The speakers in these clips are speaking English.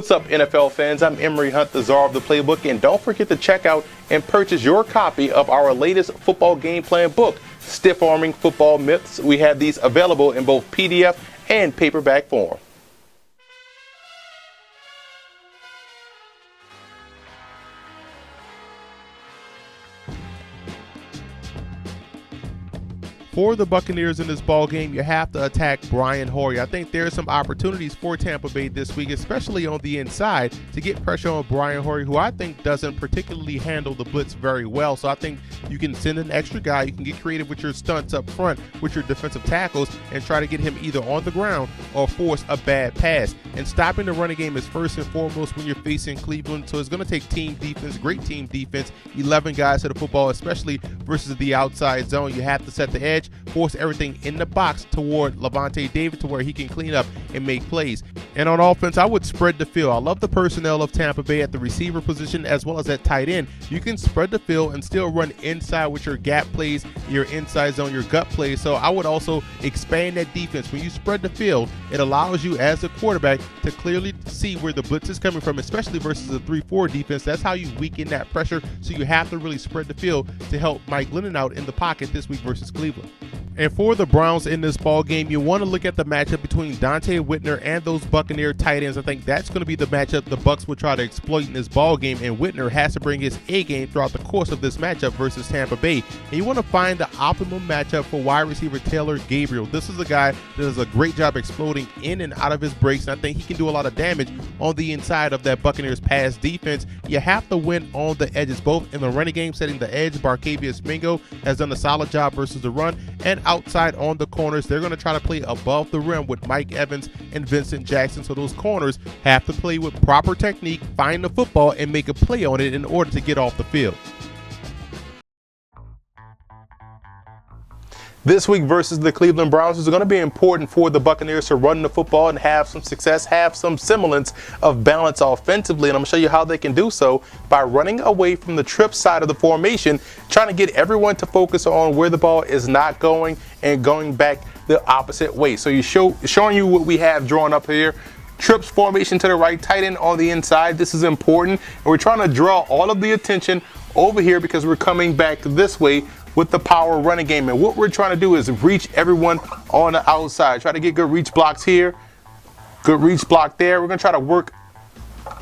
What's up, NFL fans? I'm Emery Hunt, the czar of the playbook, and don't forget to check out and purchase your copy of our latest football game plan book, Stiff Arming Football Myths. We have these available in both PDF and paperback form. For the Buccaneers in this ball game, you have to attack Brian Hoyer. I think there are some opportunities for Tampa Bay this week, especially on the inside, to get pressure on Brian Hoyer, who I think doesn't particularly handle the blitz very well. So I think you can send an extra guy. You can get creative with your stunts up front, with your defensive tackles, and try to get him either on the ground or force a bad pass. And stopping the running game is first and foremost when you're facing Cleveland. So it's going to take team defense, great team defense, 11 guys to the football, especially versus the outside zone. You have to set the edge, force everything in the box toward Levante David to where he can clean up and make plays. And on offense, I would spread the field. I love the personnel of Tampa Bay at the receiver position as well as at tight end. You can spread the field and still run inside with your gap plays, your inside zone, your gut plays. So I would also expand that defense. When you spread the field, it allows you as a quarterback to clearly see where the blitz is coming from, especially versus a 3-4 defense. That's how you weaken that pressure. So you have to really spread the field to help Mike Glennon out in the pocket this week versus Cleveland. And for the Browns in this ball game, you want to look at the matchup between Dante Whitner and those Buccaneer tight ends. I think that's going to be the matchup the Bucs will try to exploit in this ball game, and Whitner has to bring his A game throughout the course of this matchup versus Tampa Bay. And you want to find the optimum matchup for wide receiver Taylor Gabriel. This is a guy that does a great job exploding in and out of his breaks, and I think he can do a lot of damage on the inside of that Buccaneers pass defense. You have to win on the edges, both in the running game, setting the edge. Barkevius Mingo has done a solid job versus the run, and outside on the corners, they're going to try to play above the rim with Mike Evans and Vincent Jackson. So those corners have to play with proper technique, find the football, and make a play on it in order to get off the field. This week versus the Cleveland Browns is going to be important for the Buccaneers to run the football and have some success, have some semblance of balance offensively. And I'm going to show you how they can do so by running away from the trip side of the formation, trying to get everyone to focus on where the ball is not going and going back the opposite way. So showing you what we have drawn up here. Trips formation to the right, tight end on the inside. This is important. And we're trying to draw all of the attention over here because we're coming back this way with the power running game. And what we're trying to do is reach everyone on the outside. Try to get good reach blocks here, good reach block there. We're going to try to work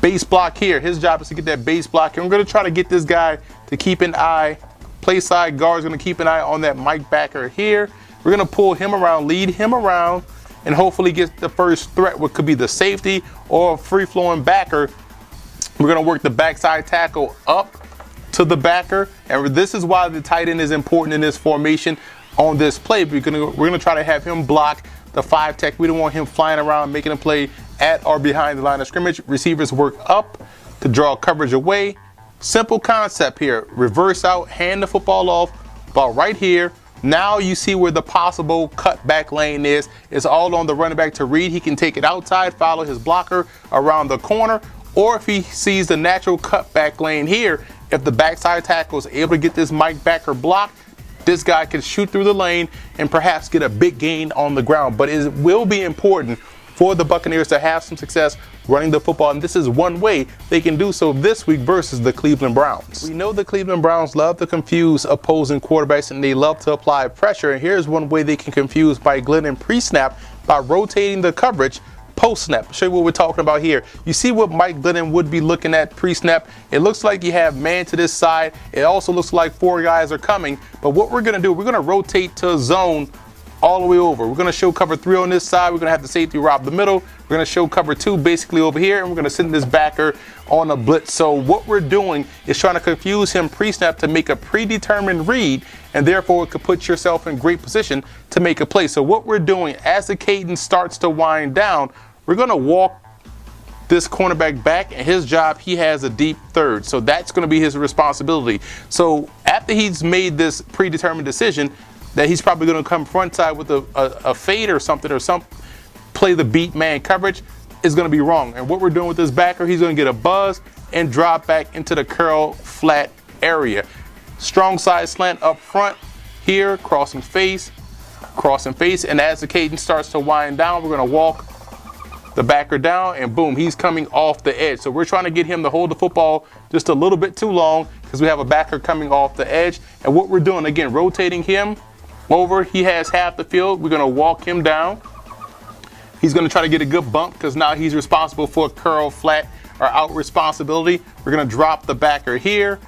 base block here. His job is to get that base block. And we're going to try to get this guy to keep an eye. Play side guard is going to keep an eye on that Mike backer here. We're going to pull him around, lead him around, and hopefully get the first threat, what could be the safety or a free-flowing backer. We're going to work the backside tackle up to the backer, and this is why the tight end is important in this formation on this play. We're gonna try to have him block the 5 tech. We don't want him flying around making a play at or behind the line of scrimmage. Receivers work up to draw coverage away. Simple concept here. Reverse out, hand the football off, about right here. Now you see where the possible cutback lane is. It's all on the running back to read. He can take it outside, follow his blocker around the corner, or if he sees the natural cutback lane here, if the backside tackle is able to get this Mike backer blocked, this guy can shoot through the lane and perhaps get a big gain on the ground. But it will be important for the Buccaneers to have some success running the football, and this is one way they can do so this week versus the Cleveland Browns. We know the Cleveland Browns love to confuse opposing quarterbacks, and they love to apply pressure, and here's one way they can confuse Mike Glennon pre-snap by rotating the coverage post-snap. I'll show you what we're talking about here. You see what Mike Glennon would be looking at pre-snap. It looks like you have man to this side. It also looks like 4 guys are coming. But what we're going to do, we're going to rotate to a zone all the way over. We're going to show cover 3 on this side. We're going to have the safety rob the middle. We're going to show cover 2 basically over here, and we're going to send this backer on a blitz. So what we're doing is trying to confuse him pre-snap to make a predetermined read, and therefore it could put yourself in great position to make a play. So what we're doing as the cadence starts to wind down, we're going to walk this cornerback back, and his job, he has a deep third. So that's going to be his responsibility. So after he's made this predetermined decision that he's probably going to come front side with a fade or something, play the beat man coverage, is going to be wrong. And what we're doing with this backer, he's going to get a buzz and drop back into the curl flat area. Strong side slant up front here, crossing face, and as the cadence starts to wind down, we're going to walk the backer down, and boom, he's coming off the edge. So we're trying to get him to hold the football just a little bit too long because we have a backer coming off the edge. And what we're doing, again, rotating him over. He has half the field. We're going to walk him down. He's going to try to get a good bump because now he's responsible for a curl, flat, or out responsibility. We're going to drop the backer here,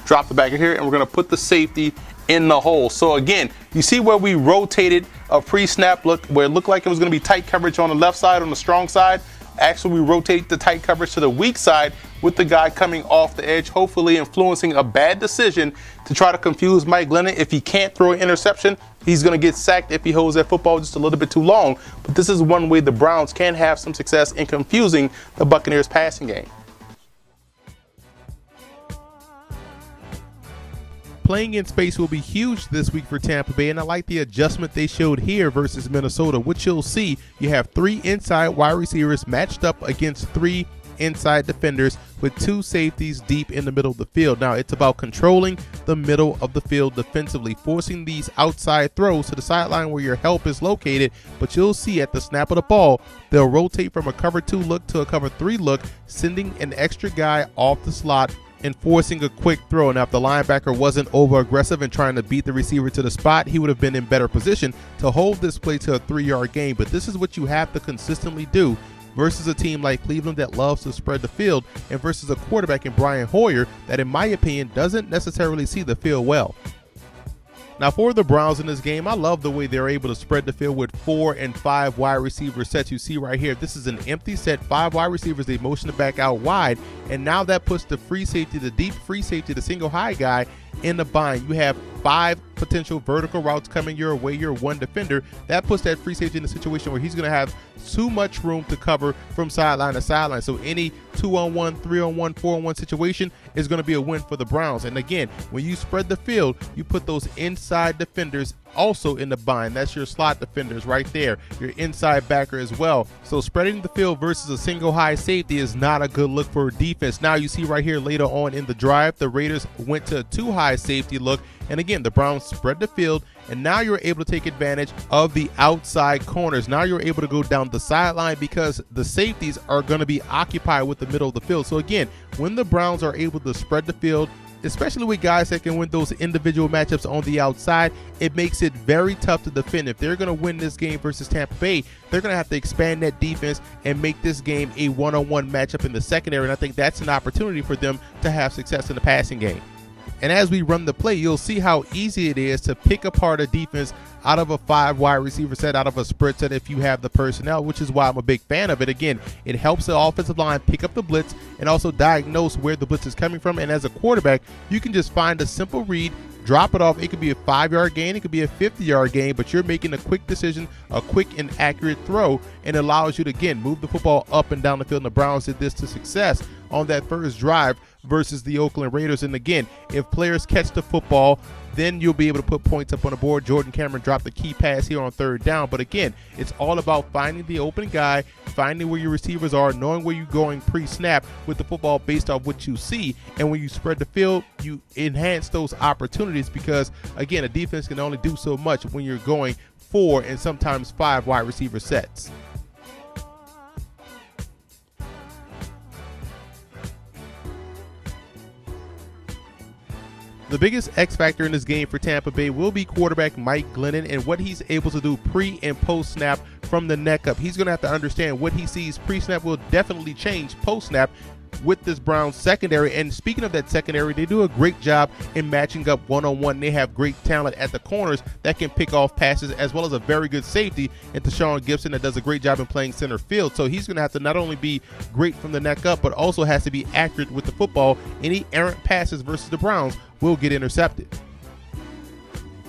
and we're going to put the safety in the hole. So again, you see where we rotated a pre-snap look where it looked like it was going to be tight coverage on the left side, on the strong side. Actually, we rotate the tight coverage to the weak side with the guy coming off the edge, hopefully influencing a bad decision to try to confuse Mike Glennon. If he can't throw an interception, he's going to get sacked if he holds that football just a little bit too long. But this is one way the Browns can have some success in confusing the Buccaneers passing game. Playing in space will be huge this week for Tampa Bay, and I like the adjustment they showed here versus Minnesota, which you'll see. You have 3 inside wide receivers matched up against 3 inside defenders with 2 safeties deep in the middle of the field. Now, it's about controlling the middle of the field defensively, forcing these outside throws to the sideline where your help is located, but you'll see at the snap of the ball, they'll rotate from a cover 2 look to a cover 3 look, sending an extra guy off the slot and forcing a quick throw. Now, if the linebacker wasn't over aggressive and trying to beat the receiver to the spot, he would have been in better position to hold this play to a 3-yard gain. But this is what you have to consistently do versus a team like Cleveland that loves to spread the field, and versus a quarterback in Brian Hoyer that, in my opinion, doesn't necessarily see the field well. Now, for the Browns in this game, I love the way they're able to spread the field with 4 and 5 wide receiver sets. You see right here, this is an empty set, 5 wide receivers. They motion the back out wide, and now that puts the free safety, the deep free safety, the single high guy in the bind. You have 5 potential vertical routes coming your way, your 1 defender. That puts that free safety in a situation where he's going to have too much room to cover from sideline to sideline. So any 2-on-1, 3-on-1, 4-on-1 situation is going to be a win for the Browns. And again, when you spread the field, you put those inside defenders also in the bind. That's your slot defenders right there, your inside backer as well. So spreading the field versus a single high safety is not a good look for defense. Now you see right here later on in the drive, the Raiders went to a 2 high safety look. And again, the Browns spread the field, and now you're able to take advantage of the outside corners. Now you're able to go down the sideline because the safeties are going to be occupied with the middle of the field. So again, when the Browns are able to spread the field, especially with guys that can win those individual matchups on the outside, it makes it very tough to defend. If they're going to win this game versus Tampa Bay, they're going to have to expand that defense and make this game a one-on-one matchup in the secondary. And I think that's an opportunity for them to have success in the passing game. And as we run the play, you'll see how easy it is to pick apart a defense out of a 5 wide receiver set, out of a spread set if you have the personnel, which is why I'm a big fan of it. Again, it helps the offensive line pick up the blitz and also diagnose where the blitz is coming from. And as a quarterback, you can just find a simple read, drop it off. It could be a 5-yard gain, it could be a 50-yard gain, but you're making a quick decision, a quick and accurate throw, and it allows you to, again, move the football up and down the field. And the Browns did this to success on that first drive versus the Oakland Raiders. And again, if players catch the football, then you'll be able to put points up on the board. Jordan Cameron dropped the key pass here on 3rd down. But again, it's all about finding the open guy, finding where your receivers are, knowing where you're going pre-snap with the football based off what you see. And when you spread the field, you enhance those opportunities because, again, a defense can only do so much when you're going 4 and sometimes 5 wide receiver sets. The biggest X factor in this game for Tampa Bay will be quarterback Mike Glennon and what he's able to do pre and post snap from the neck up. He's going to have to understand what he sees pre-snap will definitely change post-snap with this Browns secondary. And speaking of that secondary, they do a great job in matching up one-on-one. They have great talent at the corners that can pick off passes, as well as a very good safety in Tashawn Gibson that does a great job in playing center field. So he's going to have to not only be great from the neck up, but also has to be accurate with the football. Any errant passes versus the Browns will get intercepted.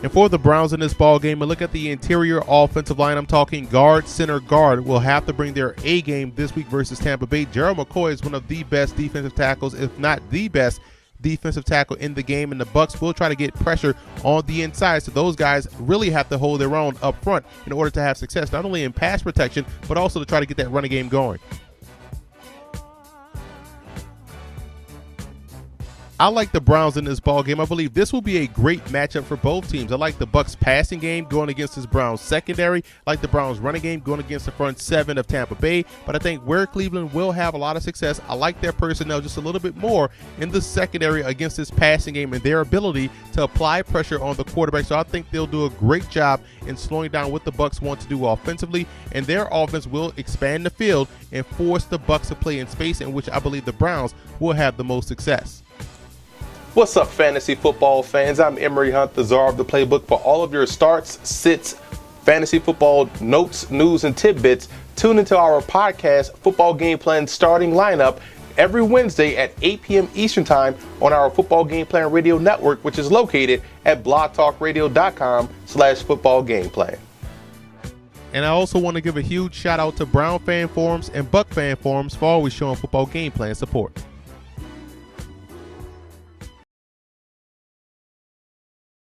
And for the Browns in this ball game, and look at the interior offensive line. I'm talking guard, center, guard will have to bring their A game this week versus Tampa Bay. Gerald McCoy is one of the best defensive tackles, if not the best defensive tackle in the game, and the Bucs will try to get pressure on the inside. So those guys really have to hold their own up front in order to have success, not only in pass protection, but also to try to get that running game going. I like the Browns in this ball game. I believe this will be a great matchup for both teams. I like the Bucs passing game going against this Browns secondary. I like the Browns running game going against the front seven of Tampa Bay. But I think where Cleveland will have a lot of success, I like their personnel just a little bit more in the secondary against this passing game and their ability to apply pressure on the quarterback. So I think they'll do a great job in slowing down what the Bucs want to do offensively, and their offense will expand the field and force the Bucs to play in space, in which I believe the Browns will have the most success. What's up, fantasy football fans? I'm Emery Hunt, the czar of the playbook. For all of your starts, sits, fantasy football notes, news, and tidbits, tune into our podcast, Football Game Plan Starting Lineup, every Wednesday at 8 p.m. Eastern Time on our Football Game Plan Radio Network, which is located at blogtalkradio.com/footballgameplan. And I also want to give a huge shout out to Brown fan forums and Buck fan forums for always showing Football Game Plan support.